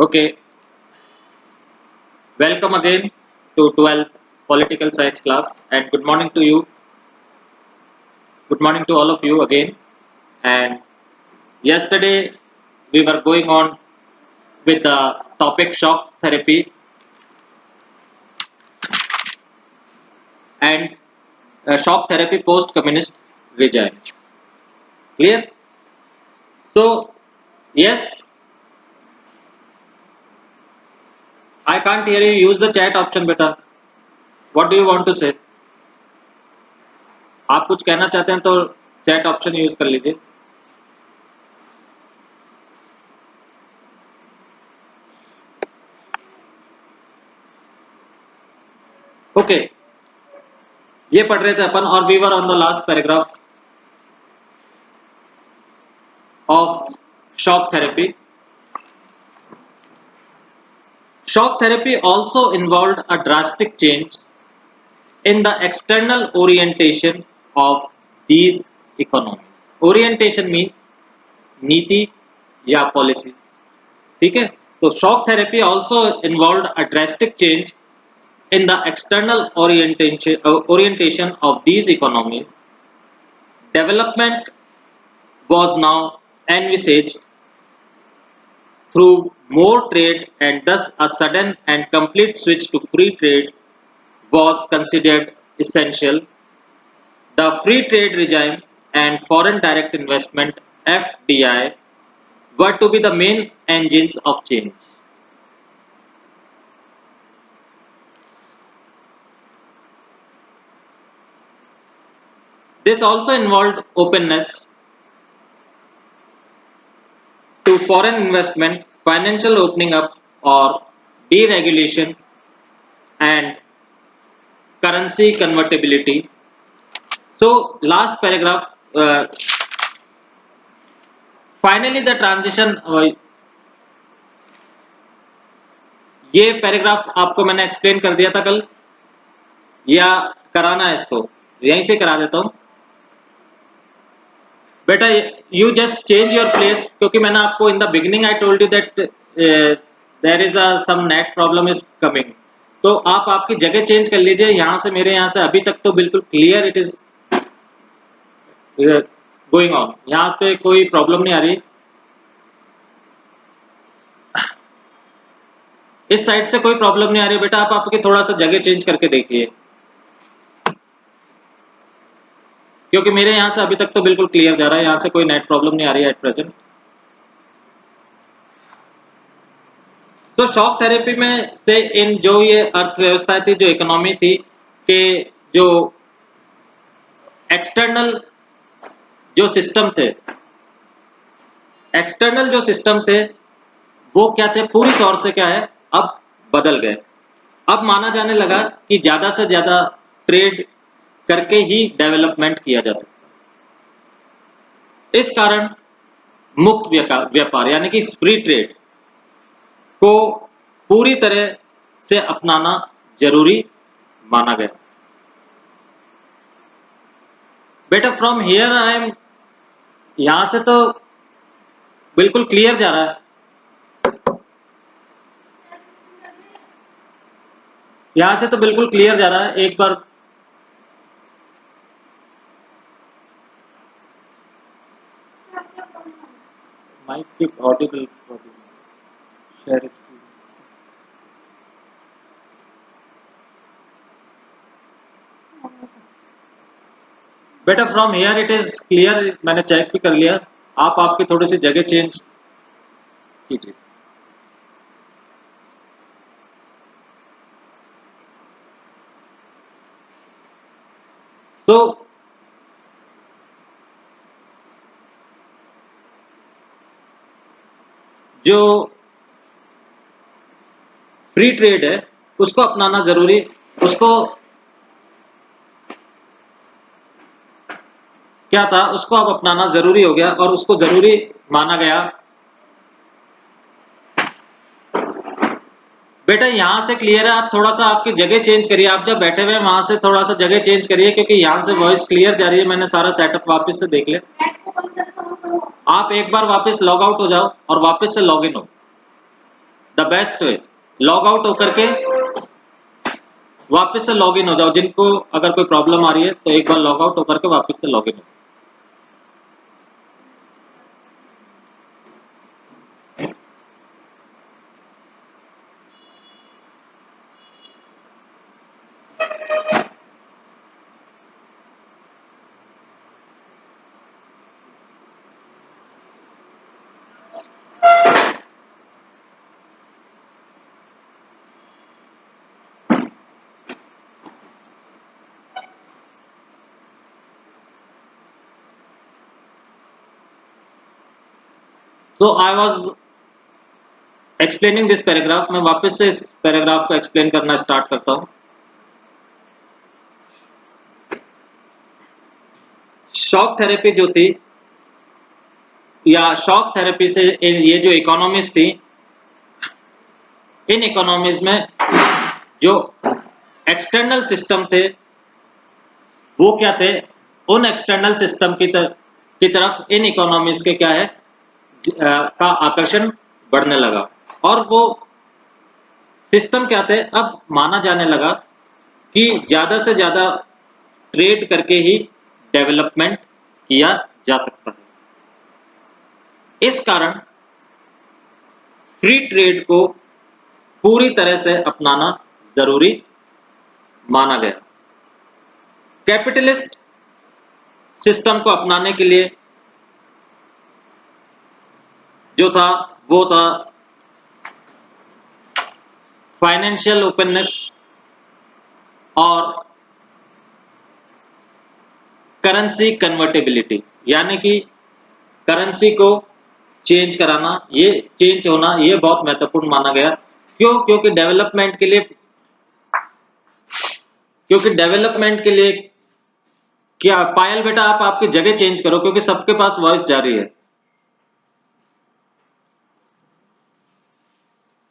Okay, welcome again to 12th Political Science class and good morning to you. Good morning to all of you again. And yesterday we were going on with the topic shock therapy and shock therapy post communist regime. Clear? So, yes, I can't hear you. Use the chat option, beta. What do you want to say? आप कुछ कहना चाहते हैं तो chat option use कर लीजिए. Okay, ये पढ़ रहे थे अपन और we were on the last paragraph of shock therapy. Shock therapy also involved a drastic change in the external orientation of these economies. Orientation means नीति या policies. ठीक है, तो shock therapy also involved a drastic change in the external orientation of these economies. Development was now envisaged through more trade, and thus a sudden and complete switch to free trade was considered essential. The free trade regime and foreign direct investment (FDI) were to be the main engines of change. This also involved openness to foreign investment, financial opening up or deregulation, and currency convertibility. So, last paragraph. Finally, the transition. ये paragraph आपको मैंने explain कर दिया था कल, या कराना है इसको? यहीं से करा देता हूँ बेटा. You just change your place, क्योंकि मैंने आपको in the beginning I told you that there is a some net problem is coming. तो आप आपकी जगह चेंज कर लीजिए. यहाँ से मेरे यहाँ से अभी तक तो बिल्कुल clear it is going on. यहाँ पे कोई प्रॉब्लम नहीं आ रही. इस साइड से कोई प्रॉब्लम नहीं आ रही बेटा. आप आपकी थोड़ा सा जगह चेंज करके देखिए, क्योंकि मेरे यहाँ से अभी तक तो बिल्कुल क्लियर जा रहा है. यहाँ से कोई नेट प्रॉब्लम नहीं आ रही है एट प्रेजेंट. तो शॉक थेरेपी में से इन जो ये अर्थव्यवस्था थी, जो इकोनॉमी थी, के जो एक्सटर्नल जो सिस्टम थे, एक्सटर्नल जो सिस्टम थे वो क्या थे? पूरी तौर से क्या है, अब बदल गए. अब माना जाने लगा कि ज्यादा से ज्यादा ट्रेड करके ही डेवलपमेंट किया जा सकता है. इस कारण मुक्त व्यापार यानी कि फ्री ट्रेड को पूरी तरह से अपनाना जरूरी माना गया. बेटा फ्रॉम हियर आई एम, यहां से तो बिल्कुल क्लियर जा रहा है. यहां से तो बिल्कुल क्लियर जा रहा है. एक बार माइक की ऑडिबल शेयर बेटा. From here it is clear. मैंने चेक भी कर लिया. आप आपकी थोड़ी सी जगह चेंज कीजिए. तो जो फ्री ट्रेड है उसको अपनाना जरूरी, उसको क्या था, उसको अब अपनाना जरूरी हो गया और उसको जरूरी माना गया. बेटा यहां से क्लियर है. आप थोड़ा सा आपकी जगह चेंज करिए. आप जब बैठे हुए हैं वहां से थोड़ा सा जगह चेंज करिए, क्योंकि यहां से वॉइस क्लियर जा रही है. मैंने सारा सेटअप वापस से देख लिया. आप एक बार वापस लॉग आउट हो जाओ और वापस से लॉग इन हो. The best way, log out होकर के वापस से लॉग इन हो जाओ। जिनको अगर कोई प्रॉब्लम आ रही है तो एक बार लॉग आउट होकर के वापस से लॉग इन हो। So I was explaining this paragraph. मैं वापस से इस पैराग्राफ को एक्सप्लेन करना स्टार्ट करता हूँ। शॉक थेरेपी जो थी, या शॉक थेरेपी से ये जो इकोनॉमीज थी, इन इकोनॉमीज में जो एक्सटर्नल सिस्टम थे वो क्या थे, उन एक्सटर्नल सिस्टम की तरफ इन इकोनॉमीज के क्या है का आकर्षण बढ़ने लगा। और वो सिस्टम क्या थे, अब माना जाने लगा कि ज्यादा से ज्यादा ट्रेड करके ही डेवलपमेंट किया जा सकता है। इस कारण फ्री ट्रेड को पूरी तरह से अपनाना जरूरी माना गया। कैपिटलिस्ट सिस्टम को अपनाने के लिए जो था वो था फाइनेंशियल ओपननेस और करेंसी कन्वर्टेबिलिटी, यानी कि करेंसी को चेंज कराना, ये चेंज होना ये बहुत महत्वपूर्ण माना गया। क्यों? क्योंकि डेवलपमेंट के लिए क्या पायल बेटा, आप आपकी जगह चेंज करो क्योंकि सबके पास वॉइस जा रही है।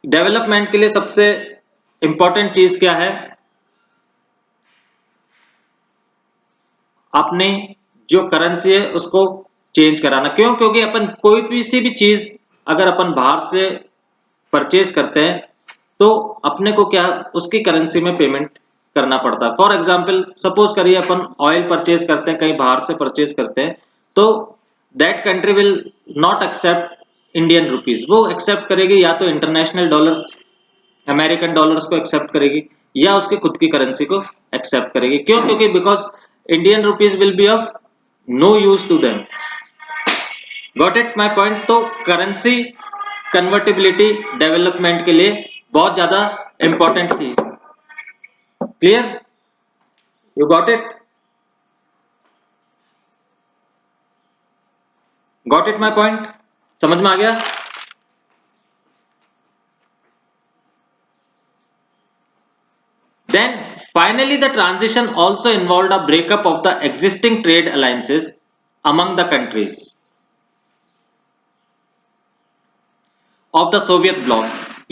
डेवलपमेंट के लिए सबसे इंपॉर्टेंट चीज क्या है, अपनी जो करेंसी है उसको चेंज कराना। क्यों? क्योंकि अपन कोई भी सी भी चीज अगर अपन बाहर से परचेज करते हैं तो अपने को क्या उसकी करेंसी में पेमेंट करना पड़ता है। फॉर एग्जाम्पल सपोज करिए अपन ऑयल परचेज करते हैं, कहीं बाहर से परचेज करते हैं, तो that country will not accept Indian rupees, वो एक्सेप्ट करेगी या तो इंटरनेशनल डॉलर्स, अमेरिकन डॉलर्स को एक्सेप्ट करेगी या उसकी खुद की करेंसी को एक्सेप्ट करेगी। क्यों? क्योंकि because Indian rupees will be of no use to them. Got it my point? तो करेंसी कन्वर्टेबिलिटी डेवलपमेंट के लिए बहुत ज्यादा इंपॉर्टेंट थी। Clear? You got it? Got it my point? समझ में आ गया? Then finally the transition also involved a breakup of the existing trade alliances among the countries of the Soviet bloc.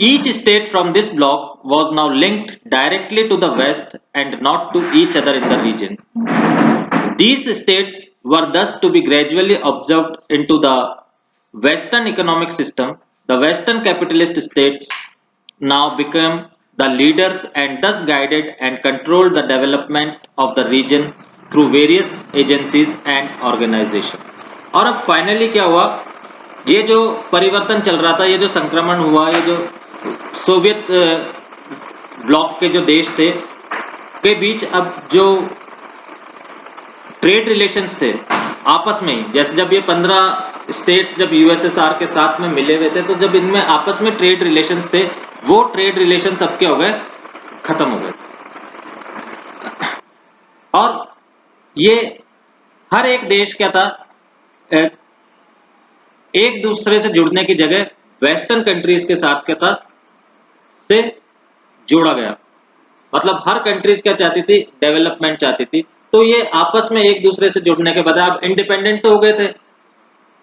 Each state from this bloc was now linked directly to the West and not to each other in the region. These states were thus to be gradually absorbed into the Western economic system. The Western capitalist states now became the leaders and thus guided and controlled the development of the region through various agencies and organizations. और अब finally क्या हुआ, ये जो परिवर्तन चल रहा था, ये जो संक्रमण हुआ, ये जो सोवियत ब्लॉक के जो देश थे के बीच अब जो ट्रेड रिलेशंस थे आपस में ही, जैसे जब ये 15 स्टेट्स जब यूएसएसआर के साथ में मिले हुए थे तो जब इनमें आपस में ट्रेड रिलेशंस थे, वो ट्रेड रिलेशंस अब क्या हो गए, खत्म हो गए। और ये हर एक देश क्या था, एक दूसरे से जुड़ने की जगह वेस्टर्न कंट्रीज के साथ क्या था, से जोड़ा गया। मतलब हर कंट्रीज क्या चाहती थी, डेवलपमेंट चाहती थी। तो ये आपस में एक दूसरे से जुड़ने के बाद अब इंडिपेंडेंट तो हो गए थे।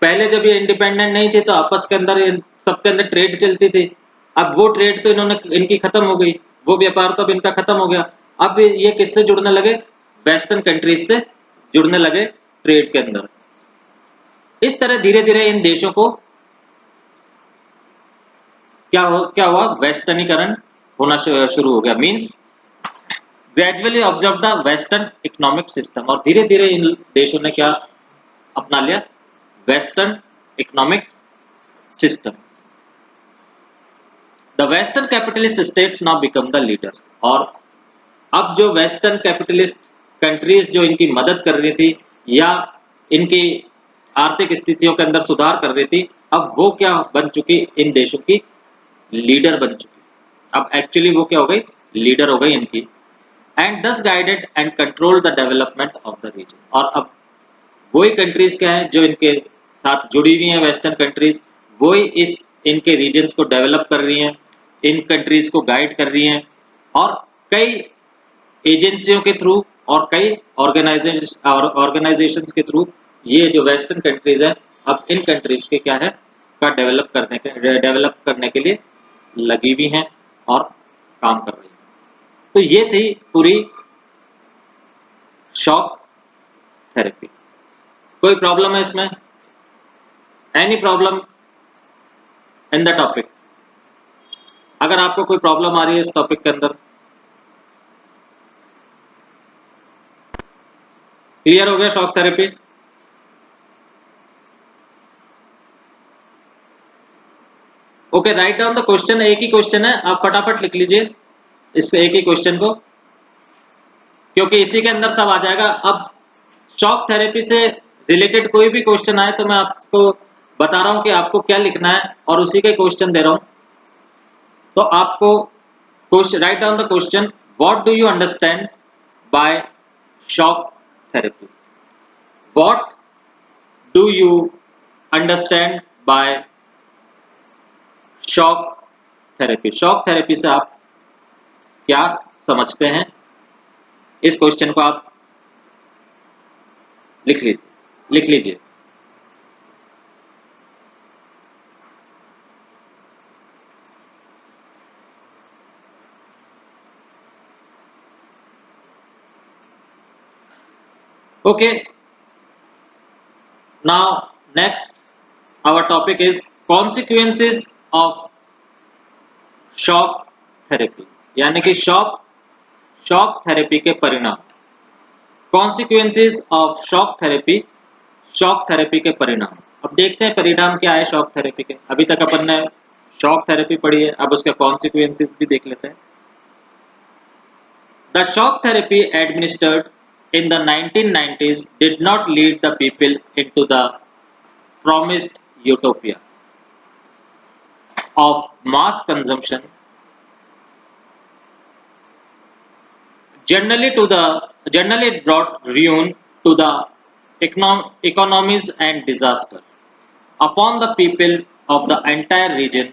पहले जब ये इंडिपेंडेंट नहीं थे तो आपस के अंदर सबके अंदर ट्रेड चलती थी। अब वो ट्रेड तो इनकी खत्म हो गई, वो व्यापार तो अब इनका खत्म हो गया। अब ये किससे जुड़ने लगे, वेस्टर्न कंट्रीज से जुड़ने लगे ट्रेड के अंदर। इस तरह धीरे धीरे इन देशों को क्या हुआ, वेस्टर्नीकरण होना शुरू हो गया। Means gradually observe the western economic system, और धीरे धीरे इन देशों ने क्या अपना लिया, western economic system. The western capitalist states now become the leaders, और अब जो वेस्टर्न कैपिटलिस्ट कंट्रीज जो इनकी मदद कर रही थी या इनकी आर्थिक स्थितियों के अंदर सुधार कर रही थी, अब वो क्या बन चुकी, इन देशों की लीडर बन चुकी। अब एक्चुअली वो क्या हो गई, लीडर हो गई इनकी। And thus guided and control the development of the region, और अब वही कंट्रीज क्या है जो इनके साथ जुड़ी हुई हैं, वेस्टर्न कंट्रीज, वही इस इनके रीजन्स को डेवलप कर रही हैं, इन कंट्रीज को गाइड कर रही हैं, और कई एजेंसियों के थ्रू और कई ऑर्गेनाइजेशंस के थ्रू ये जो वेस्टर्न कंट्रीज हैं अब इन कंट्रीज के क्या है का डेवलप करने के लिए लगी हुई हैं और काम कर रही हैं। तो ये थी पूरी शॉक थेरेपी। कोई प्रॉब्लम है इसमें, any problem in the topic? अगर आपको कोई प्रॉब्लम आ रही है इस टॉपिक के अंदर, क्लियर हो गया shock therapy? Okay, write down the question. एक ही क्वेश्चन है, आप फटाफट लिख लीजिए इस एक ही क्वेश्चन को, क्योंकि इसी के अंदर सब आ जाएगा। अब शॉक थेरेपी से रिलेटेड कोई भी क्वेश्चन आए तो मैं आपको बता रहा हूं कि आपको क्या लिखना है, और उसी के क्वेश्चन दे रहा हूं। तो आपको question, write down the question, what do you understand by shock therapy? What do you understand by shock therapy? Shock therapy से आप क्या समझते हैं? इस क्वेश्चन को आप लिख लीजिए। Okay, now next our topic is consequences of shock therapy, यानी कि शॉक थेरेपी के परिणाम। consequences of शॉक थेरेपी के परिणाम। अब देखते हैं परिणाम क्या है शॉक थेरेपी के। अभी तक अपन ने शॉक थेरेपी पढ़ी है, अब उसके कॉन्सिक्वेंसेस भी देख लेते हैं। The shock therapy administered in the 1990s did not lead the people into the promised utopia of mass consumption. Generally it brought ruin to the economies and disaster upon the people of the entire region.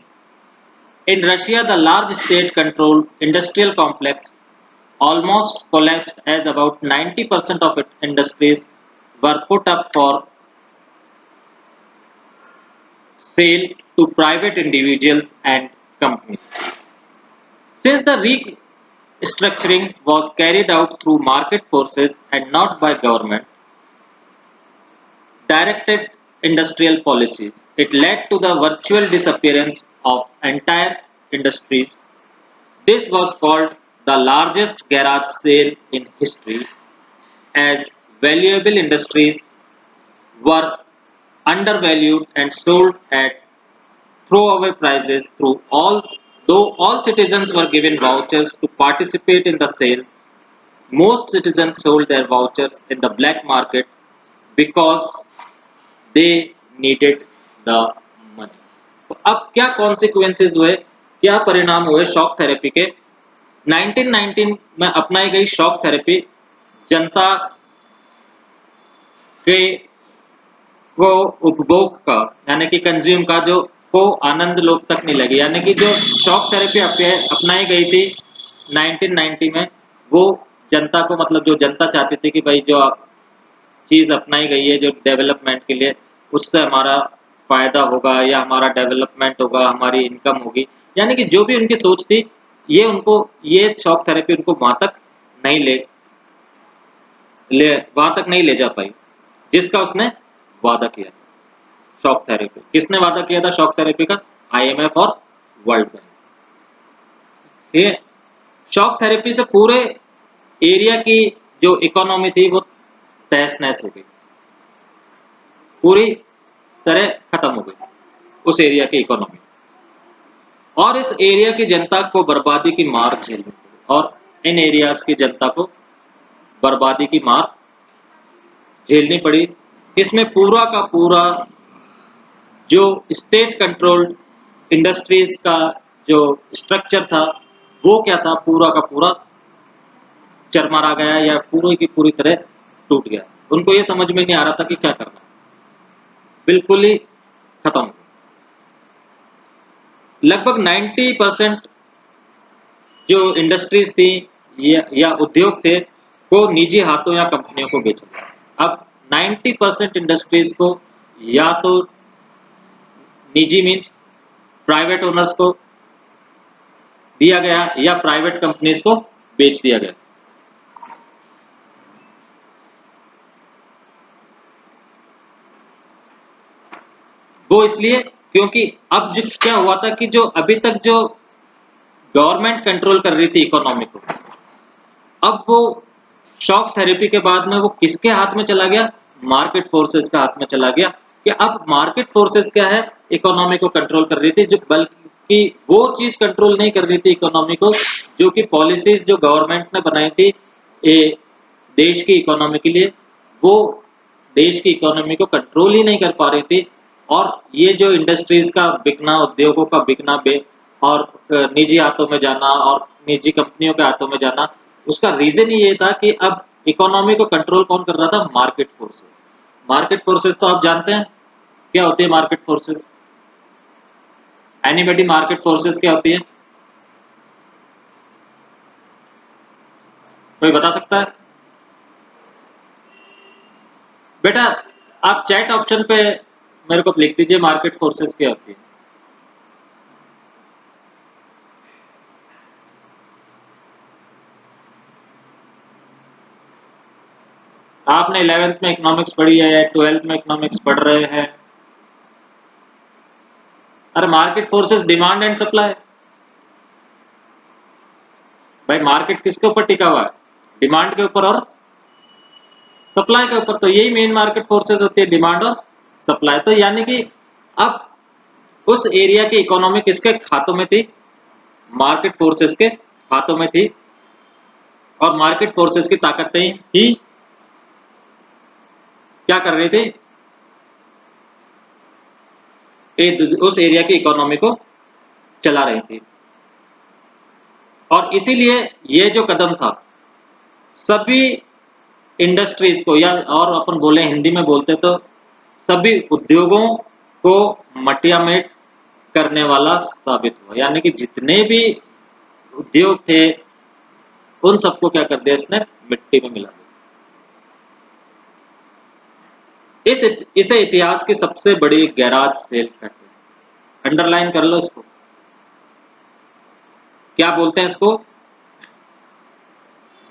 In Russia, the large state-controlled industrial complex almost collapsed as about 90% of its industries were put up for sale to private individuals and companies. Since the restructuring was carried out through market forces and not by government directed industrial policies, it led to the virtual disappearance of entire industries. This was called the largest garage sale in history, as valuable industries were undervalued and sold at throwaway prices though all citizens were given vouchers to participate in the sales. Most citizens sold their vouchers in the black market because they needed the money. तो अब क्या consequences हुए, क्या परिणाम हुए shock therapy के? 1919 में अपनाई गई शॉक थेरेपी जनता के को उपभोग का यानी कि कंज्यूम का जो को आनंद लोग तक नहीं लगी, यानी कि जो शॉक थेरेपी अपनाई गई थी 1990 में, वो जनता को, मतलब जो जनता चाहती थी कि भाई जो चीज़ अपनाई गई है जो डेवलपमेंट के लिए, उससे हमारा फायदा होगा या हमारा डेवलपमेंट होगा, हमारी इनकम होगी, यानी कि जो भी उनकी सोच थी, ये उनको ये शॉक थेरेपी उनको वहां तक नहीं ले जा पाई जिसका उसने वादा किया था। शॉक थेरेपी किसने वादा किया था? शॉक थेरेपी का IMF और वर्ल्ड बैंक। ये शॉक थेरेपी से पूरे एरिया की जो इकोनॉमी थी वो तहस नहस हो गई, पूरी तरह खत्म हो गई उस एरिया की इकोनॉमी, और इस एरिया की जनता को बर्बादी की मार झेलनी पड़ी, और इन एरियाज की जनता को बर्बादी की मार झेलनी पड़ी। इसमें पूरा का पूरा जो स्टेट कंट्रोल्ड इंडस्ट्रीज का जो स्ट्रक्चर था वो क्या था, पूरा का पूरा चरमरा गया या पूरी की पूरी तरह टूट गया। उनको ये समझ में नहीं आ रहा था कि क्या करना, बिल्कुल ही खत्म। लगभग 90% जो इंडस्ट्रीज थी या उद्योग थे वो निजी हाथों या कंपनियों को बेचा गया। अब 90% इंडस्ट्रीज को या तो निजी मीन्स प्राइवेट ओनर्स को दिया गया या प्राइवेट कंपनीज को बेच दिया गया। वो इसलिए क्योंकि अब जो क्या हुआ था कि जो अभी तक जो गवर्नमेंट कंट्रोल कर रही थी इकोनॉमी को, अब वो शॉक थेरेपी के बाद में वो किसके हाथ में चला गया, मार्केट फोर्सेस के हाथ में चला गया। कि अब मार्केट फोर्सेस क्या है, इकोनॉमी को कंट्रोल कर रही थी, जो बल्कि वो चीज कंट्रोल नहीं कर रही थी इकोनॉमी को जो कि पॉलिसीज जो गवर्नमेंट ने बनाई थी देश की इकोनॉमी के लिए, वो देश की इकोनॉमी को कंट्रोल ही नहीं कर पा रही थी। और ये जो इंडस्ट्रीज का बिकना, उद्योगों का बिकना और निजी हाथों में जाना और निजी कंपनियों के हाथों में जाना, उसका रीजन ही ये था कि अब इकोनॉमी को कंट्रोल कौन कर रहा था, मार्केट फोर्सेस। मार्केट फोर्सेस तो आप जानते हैं क्या होती है market forces, anybody, market forces क्या होती है, कोई बता सकता है? बेटा आप चैट ऑप्शन पे मेरे को लिख दीजिए मार्केट फोर्सेस क्या होती है। आपने 11th में इकोनॉमिक्स पढ़ी है, 12th में इकोनॉमिक्स पढ़ रहे हैं। अरे market forces demand and supply. भाई मार्केट किसके ऊपर टिका हुआ है, डिमांड के ऊपर और सप्लाई के ऊपर। तो यही मेन मार्केट फोर्सेस होती है, डिमांड और सप्लाई। तो यानी कि अब उस एरिया की इकोनॉमी किसके हाथों में थी, मार्केट फोर्सेस के हाथों में थी। और मार्केट फोर्सेस की ताकतें ही क्या कर रही थी, उस एरिया की इकोनॉमी को चला रही थी। और इसीलिए ये जो कदम था, सभी इंडस्ट्रीज को, या और अपन बोले हिंदी में बोलते तो सभी उद्योगों को मटियामेट करने वाला साबित हुआ। यानी कि जितने भी उद्योग थे उन सबको क्या कर दिया इसने, मिट्टी में मिला दिया। इसे इतिहास की सबसे बड़ी गैराज सेल कहते हैं। अंडरलाइन कर लो इसको, क्या बोलते हैं इसको,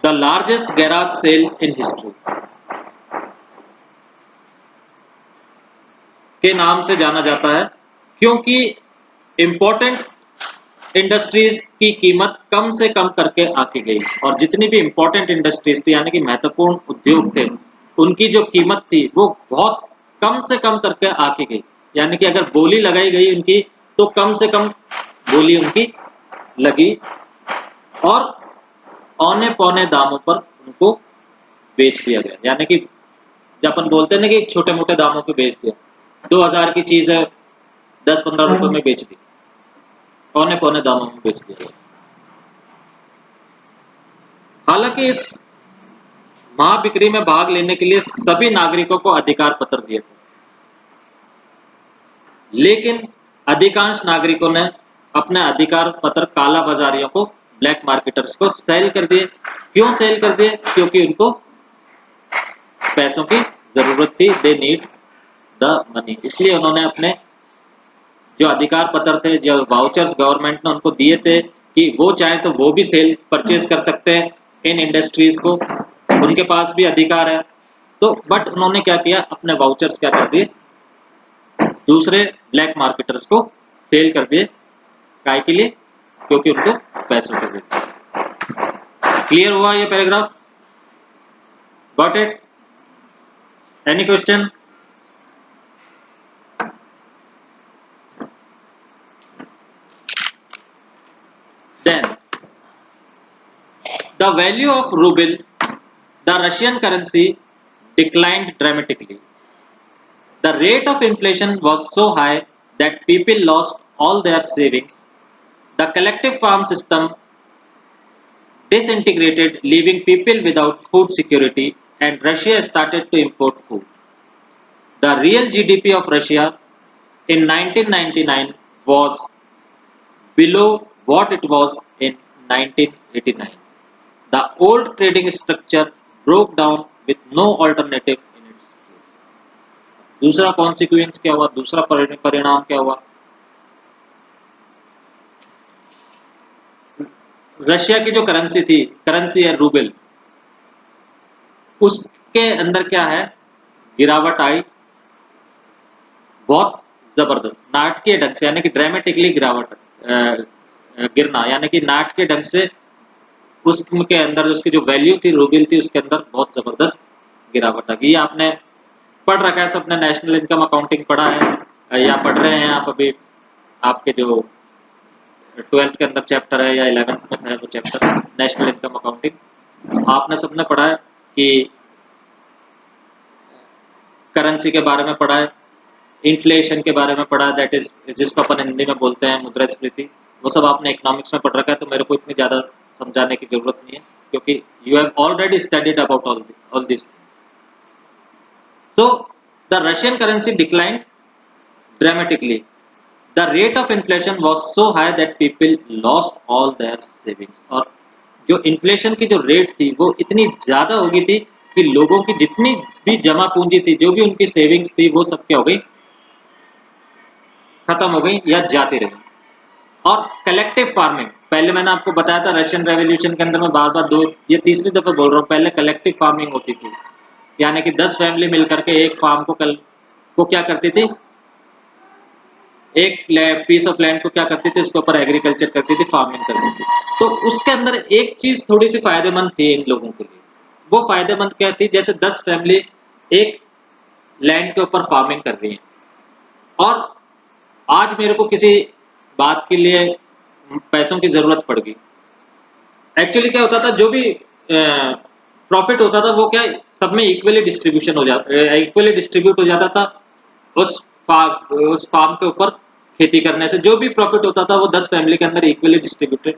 the largest garage sale in history के नाम से जाना जाता है, क्योंकि इंपॉर्टेंट इंडस्ट्रीज की कीमत कम से कम करके आकी गई। और जितनी भी इंपॉर्टेंट इंडस्ट्रीज थी यानी कि महत्वपूर्ण उद्योग थे, उनकी जो कीमत थी वो बहुत कम से कम करके आकी गई। यानी कि अगर बोली लगाई गई उनकी तो कम से कम बोली उनकी लगी, और औने पौने दामों पर उनको बेच दिया गया। यानी कि जब अपन बोलते हैं ना कि छोटे मोटे दामों पे बेच दिया, 2000 की चीज है 10-15 रुपए में बेच दी, पौने पौने दामों में बेच दिया। हालांकि इस महाबिक्री में भाग लेने के लिए सभी नागरिकों को अधिकार पत्र दिए थे, लेकिन अधिकांश नागरिकों ने अपने अधिकार पत्र काला बाजारियों को, ब्लैक मार्केटर्स को सेल कर दिए। क्यों सेल कर दिए, क्योंकि उनको पैसों की जरूरत थी, दे नीड द मनी। इसलिए उन्होंने अपने जो अधिकार पत्र थे, जो वाउचर्स गवर्नमेंट ने उनको दिए थे कि वो चाहे तो वो भी सेल परचेज कर सकते हैं इन इंडस्ट्रीज को, उनके पास भी अधिकार है। तो बट उन्होंने क्या किया, अपने वाउचर्स क्या कर दिए, दूसरे ब्लैक मार्केटर्स को सेल कर दिए, काय के लिए? क्योंकि उनको पैसों की जरूरत। क्लियर हुआ ये paragraph? Got it? Any question? Then the value of ruble, the Russian currency, declined dramatically. The rate of inflation was so high that people lost all their savings. The collective farm system disintegrated, leaving people without food security, and Russia started to import food. The real GDP of Russia in 1999 was below what it was in 1989. The old trading structure broke down with no alternative in its place. दूसरा consequence क्या हुआ? दूसरा परिणाम क्या हुआ? Russia की जो currency है रूबल, उसके अंदर क्या है? गिरावट आई, बहुत जबरदस्त, नाटकीय ढंग से, यानी कि ड्रामेटिकली गिरावट, गिरना, यानी कि नाटकीय ढंग से उसके अंदर उसकी जो वैल्यू थी रूबल थी उसके अंदर बहुत जबरदस्त गिरावट आ गई। आपने पढ़ रखा है, सबने नेशनल इनकम अकाउंटिंग पढ़ा है या पढ़ रहे हैं आप अभी? आपके जो 12th के अंदर चैप्टर है या 11th में है वो चैप्टर नेशनल इनकम अकाउंटिंग, आपने सबने पढ़ा है कि करेंसी के बारे में पढ़ा है, इन्फ्लेशन के बारे में पढ़ा, दैट इज जिसको अपन हिंदी में बोलते हैं मुद्रास्फीति, वो सब आपने इकोनॉमिक्स में पढ़ रखा है, तो मेरे को इतनी ज़्यादा समझाने की जरूरत नहीं है क्योंकि you have already studied about all this things. So the Russian currency declined dramatically. The rate of inflation was so high that people lost all their savings. और जो इन्फ्लेशन की जो रेट थी वो इतनी ज़्यादा हो गई थी कि लोगों की जितनी भी जमा पूंजी थी, जो भी उनकी सेविंग्स थी, वो सब क्या हो गई? खत्म हो गई या जाती रही। और कलेक्टिव फार्मिंग, पहले मैंने आपको बताया था रशियन रेवोल्यूशन के अंदर, में बार बार ये तीसरी दफा बोल रहा हूँ, पहले कलेक्टिव फार्मिंग होती थी, यानी कि 10 फैमिली मिलकर के एक फार्म को क्या करती थी? एक पीस ऑफ लैंड को क्या करती थी? इसके ऊपर एग्रीकल्चर करती थी, फार्मिंग करती थी। तो उसके अंदर एक चीज थोड़ी सी फायदेमंद थी इन लोगों के लिए। वो फायदेमंद क्या थी? जैसे 10 फैमिली एक लैंड के ऊपर फार्मिंग कर रही है और आज मेरे को किसी बात के लिए पैसों की जरूरत पड़ गई। एक्चुअली क्या होता था, जो भी प्रॉफिट होता था वो क्या सब में इक्वली डिस्ट्रीब्यूट हो जाता था। उस फार्म के ऊपर खेती करने से जो भी प्रॉफिट होता था वो 10 फैमिली के अंदर इक्वली डिस्ट्रीब्यूट